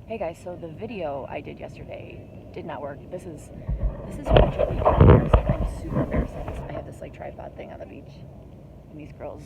Hey guys, so the video I did yesterday did not work. This is really embarrassing. I'm super embarrassed. I have this like tripod thing on the beach, and these girls,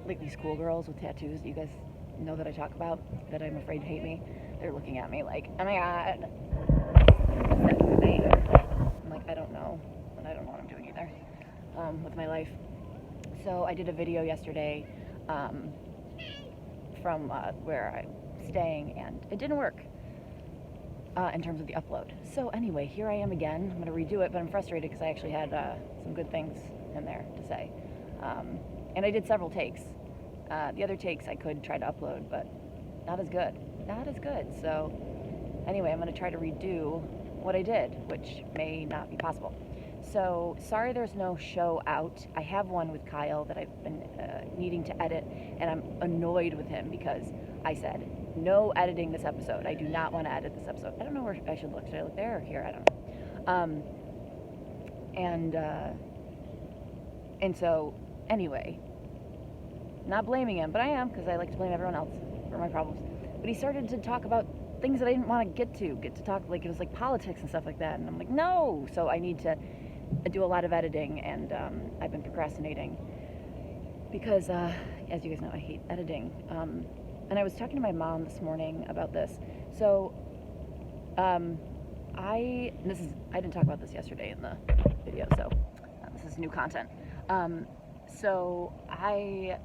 like these cool girls with tattoos, you guys know that I talk about, that I'm afraid to hate me. They're looking at me like, oh my god, what's that thing? I'm like, I don't know, and I don't know what I'm doing either with my life. So I did a video yesterday from where I'm staying, and it didn't work. In terms of the upload. So anyway, here I am again. I'm going to redo it, but I'm frustrated because I actually had some good things in there to say. And I did several takes. The other takes I could try to upload, but not as good. Not as good. So anyway, I'm going to try to redo what I did, which may not be possible. So sorry there's no show out. I have one with Kyle that I've been needing to edit, and I'm annoyed with him because I said, no editing this episode. I do not want to edit this episode. I don't know where I should look. Should I look there or here? I don't know. And so, anyway, not blaming him, but I am, because I like to blame everyone else for my problems. But he started to talk about things that I didn't want to get to talk, like it was like politics and stuff like that. And I'm like, no. So I need to do a lot of editing, and I've been procrastinating because, as you guys know, I hate editing. And I was talking to my mom this morning about this. So, I didn't talk about this yesterday in the video, so this is new content. So I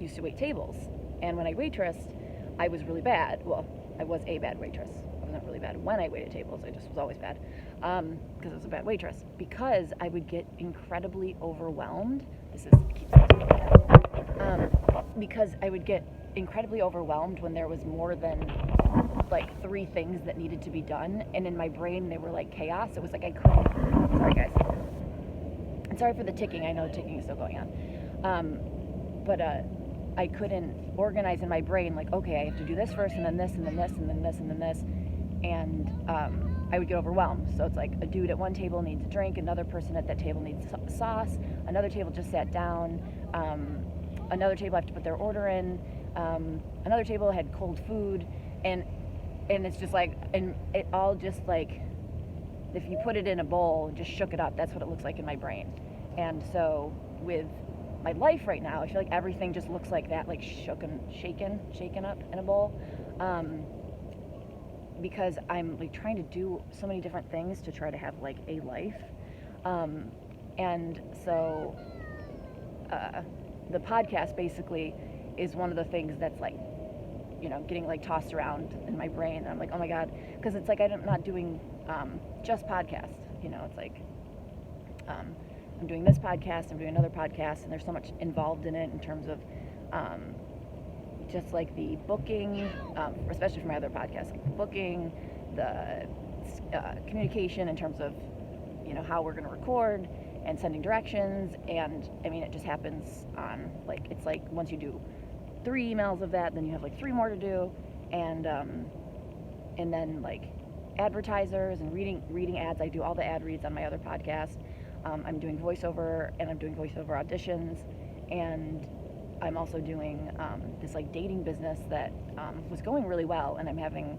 used to wait tables, and when I waitressed, I was really bad. Well, I was a bad waitress. I wasn't really bad when I waited tables. I just was always bad because I was a bad waitress. Because I would get incredibly overwhelmed. Because I would get incredibly overwhelmed when there was more than like 3 things that needed to be done, and in my brain they were like chaos. It was like I couldn't. Sorry guys. And sorry for the ticking. I know the ticking is still going on. But I couldn't organize in my brain like, okay, I have to do this first, and then this, and then this, and then this, and then this, and I would get overwhelmed. So it's like a dude at one table needs a drink, another person at that table needs sauce, another table just sat down, another table I have to put their order in, another table had cold food, and it's just like, and it all just like, if you put it in a bowl and just shook it up, that's what it looks like in my brain. And so with my life right now, I feel like everything just looks like that, like shaken up in a bowl, because I'm like trying to do so many different things to try to have like a life, and so the podcast basically is one of the things that's like, you know, getting like tossed around in my brain, and I'm like, oh my god, because it's like I'm not doing just podcast, you know, it's like I'm doing this podcast, I'm doing another podcast, and there's so much involved in it in terms of just like the booking, especially for my other podcast, like the booking, the communication in terms of, you know, how we're going to record and sending directions. And I mean, it just happens on like, it's like once you do 3 emails of that, then you have like 3 more to do, and then like advertisers and reading ads. I do all the ad reads on my other podcast. I'm doing voiceover, and I'm doing voiceover auditions, and I'm also doing this like dating business that was going really well, and I'm having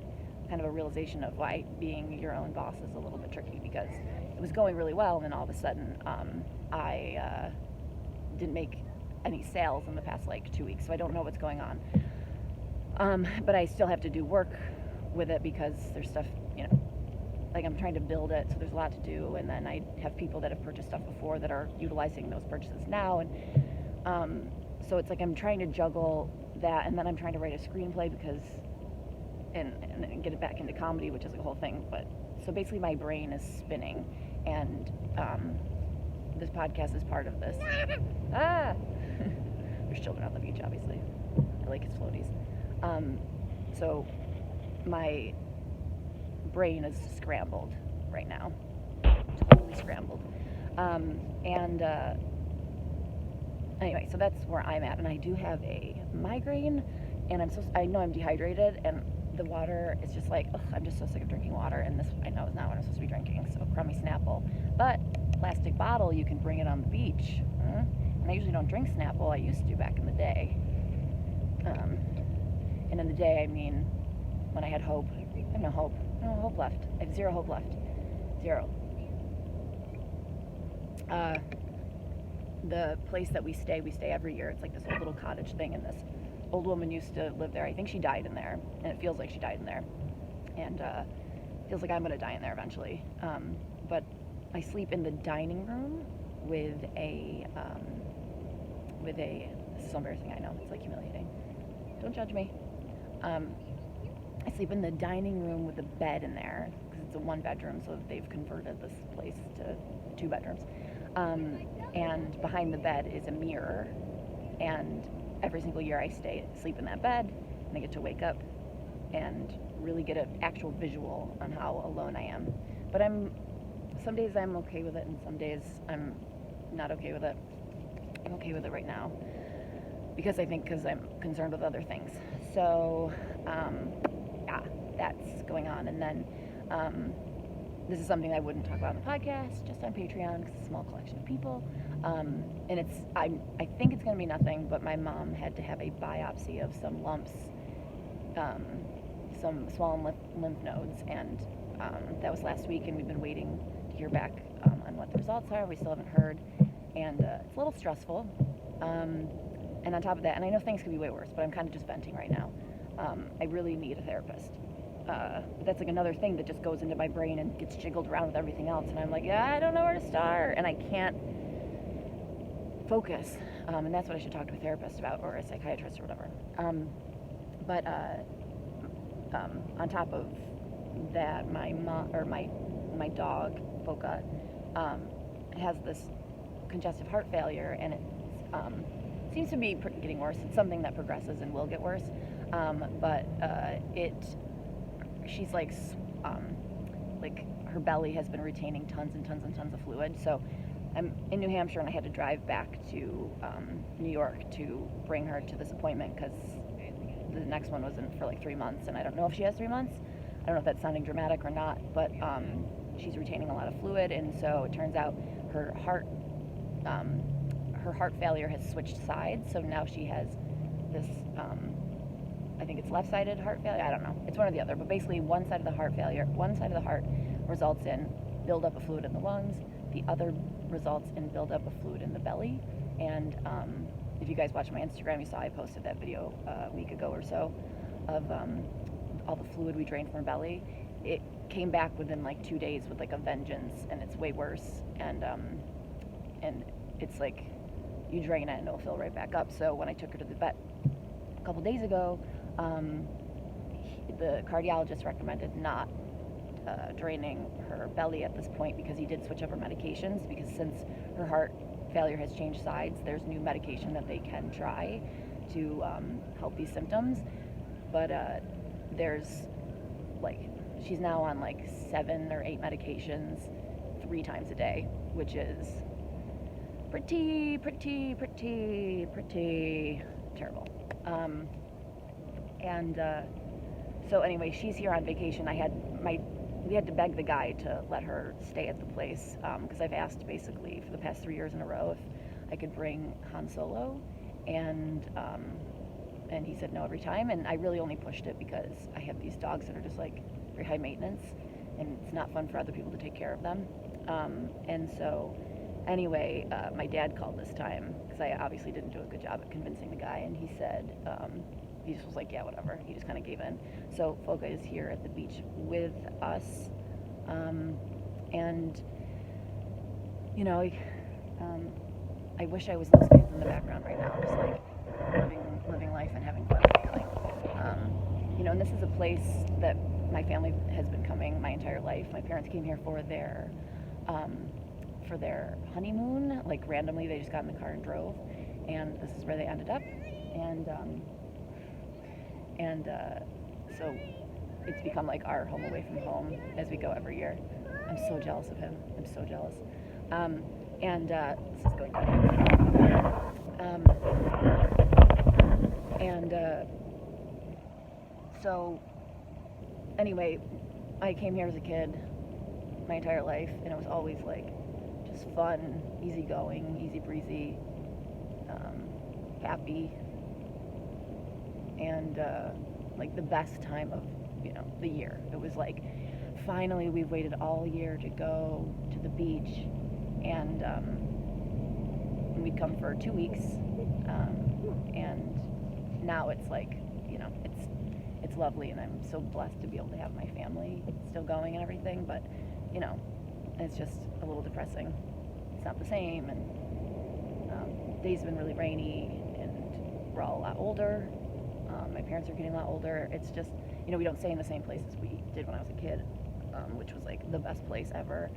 kind of a realization of why being your own boss is a little bit tricky, because it was going really well, and then all of a sudden I didn't make any sales in the past like 2 weeks, so I don't know what's going on. But I still have to do work with it because there's stuff, you know, like I'm trying to build it, so there's a lot to do, and then I have people that have purchased stuff before that are utilizing those purchases now, and so it's like I'm trying to juggle that, and then I'm trying to write a screenplay because and get it back into comedy, which is a whole thing. But so basically my brain is spinning, and this podcast is part of this. There's children on the beach, obviously. I like his floaties. So my brain is scrambled right now, totally scrambled. Anyway, so that's where I'm at, and I do have a migraine, and I know I'm dehydrated, and the water is just like, ugh, I'm just so sick of drinking water, and this I know is not what I'm supposed to be drinking, so crummy Snapple. But plastic bottle, you can bring it on the beach. And I usually don't drink Snapple. I used to back in the day. And in the day, I mean when I had hope. I have no hope. No hope left. I have zero hope left. Zero. The place that we stay every year. It's like this old little cottage thing, and this old woman used to live there. I think she died in there, and it feels like she died in there. And feels like I'm going to die in there eventually. But I sleep in the dining room with a, this is so embarrassing, I know, it's like humiliating. Don't judge me. I sleep in the dining room with a bed in there, because it's a 1-bedroom, so they've converted this place to 2 bedrooms. And behind the bed is a mirror, and every single year I sleep in that bed, and I get to wake up and really get an actual visual on how alone I am. But some days I'm okay with it, and some days I'm not okay with it. I'm okay with it right now, because I'm concerned with other things. So, yeah, that's going on. And then, this is something I wouldn't talk about on the podcast, just on Patreon, because it's a small collection of people. And I think it's going to be nothing, but my mom had to have a biopsy of some lumps, some swollen lymph nodes, and that was last week, and we've been waiting to hear back on what the results are. We still haven't heard, and it's a little stressful. And on top of that, and I know things could be way worse, but I'm kind of just venting right now. I really need a therapist. That's like another thing that just goes into my brain and gets jiggled around with everything else, and I'm like, yeah, I don't know where to start, and I can't focus. And that's what I should talk to a therapist about, or a psychiatrist or whatever. But on top of that, my dog Foca has this congestive heart failure, and it seems to be getting worse. It's something that progresses and will get worse. But she's like her belly has been retaining tons and tons and tons of fluid. So I'm in New Hampshire, and I had to drive back to New York to bring her to this appointment, because the next one wasn't for like 3 months, and I don't know if she has 3 months. I don't know if that's sounding dramatic or not, but she's retaining a lot of fluid, and so it turns out her heart failure has switched sides, so now she has this, I think it's left-sided heart failure, I don't know, it's one or the other, but basically one side of the heart results in buildup of fluid in the lungs, the other results in buildup of fluid in the belly, and if you guys watch my Instagram, you saw I posted that video a week ago or so of all the fluid we drained from her belly. It came back within like 2 days with like a vengeance, and it's way worse, and it's like you drain it and it'll fill right back up. So when I took her to the vet a couple days ago, the cardiologist recommended not draining her belly at this point, because he did switch up her medications, because since her heart failure has changed sides, there's new medication that they can try to help these symptoms, but there's like, she's now on like 7 or 8 medications 3 times a day, which is pretty terrible. So anyway, she's here on vacation. We had to beg the guy to let her stay at the place, because I've asked basically for the past 3 years in a row if I could bring Han Solo, and he said no every time, and I really only pushed it because I have these dogs that are just like very high maintenance, and it's not fun for other people to take care of them. And so anyway, my dad called this time, because I obviously didn't do a good job at convincing the guy, and he said, he just was like, yeah, whatever. He just kind of gave in. So Foca is here at the beach with us, and you know, I wish I was those kids in the background right now, just like living life and having fun. You know, and this is a place that my family has been coming my entire life. My parents came here for their honeymoon. Like randomly, they just got in the car and drove, and this is where they ended up. And so it's become like our home away from home as we go every year. I'm so jealous of him. I'm so jealous. This is going down. So anyway, I came here as a kid my entire life, and it was always like just fun, easygoing, easy breezy, happy, and like the best time of the year. It was like, finally, we've waited all year to go to the beach, and we'd come for 2 weeks, and now it's like, it's lovely, and I'm so blessed to be able to have my family still going and everything, but, it's just a little depressing. It's not the same, and days have been really rainy, and we're all a lot older. My parents are getting a lot older. It's just, we don't stay in the same place as we did when I was a kid, which was like the best place ever.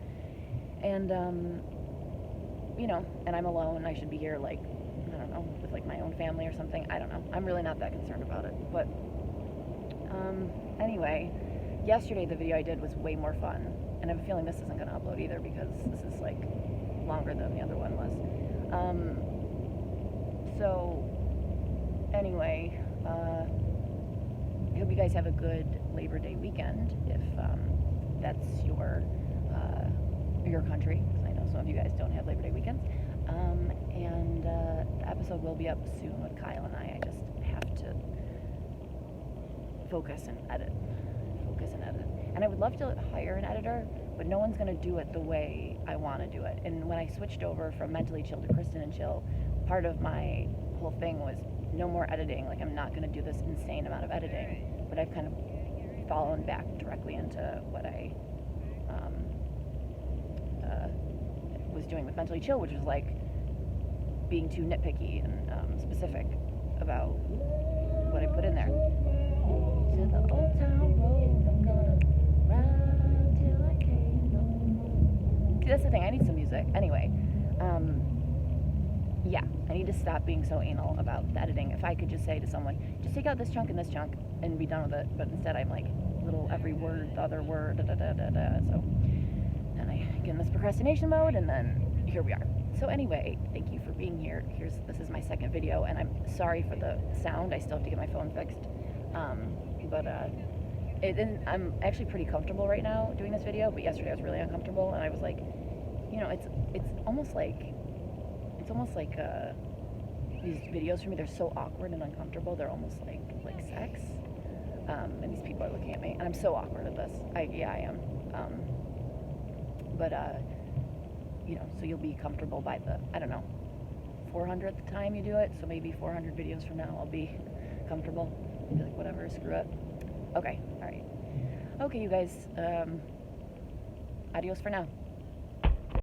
And, and I'm alone. I should be here, like, I don't know, with like my own family or something. I don't know. I'm really not that concerned about it. But anyway, yesterday the video I did was way more fun. And I have a feeling this isn't going to upload either because this is like longer than the other one was. So anyway, I hope you guys have a good Labor Day weekend if that's your country. I know some of you guys don't have Labor Day weekends. And the episode will be up soon with Kyle and I. I just have to focus and edit. And I would love to hire an editor, but no one's going to do it the way I want to do it. And when I switched over from Mentally Chill to Kristen and Chill, part of my whole thing was no more editing. Like, I'm not going to do this insane amount of editing, but I've kind of fallen back directly into what I was doing with Mentally Chill, which was like being too nitpicky and specific about what I put in there. To the old town road, I'm gonna ride till I can't no more. See, that's the thing, I need some music. Anyway, yeah, I need to stop being so anal about the editing. If I could just say to someone, just take out this chunk and this chunk and be done with it, but instead I'm like, little every word, the other word, so then I get in this procrastination mode, and then here we are. So anyway, thank you for being here. This is my second video, and I'm sorry for the sound. I still have to get my phone fixed. But I'm actually pretty comfortable right now doing this video, but yesterday I was really uncomfortable, and I was like, it's almost like these videos for me, they're so awkward and uncomfortable, they're almost like sex. And these people are looking at me, and I'm so awkward at this. I am. But so you'll be comfortable by the, I don't know, 400th time you do it, so maybe 400 videos from now I'll be comfortable. I'll be like, whatever, screw it. Okay, alright. Okay, you guys, adios for now.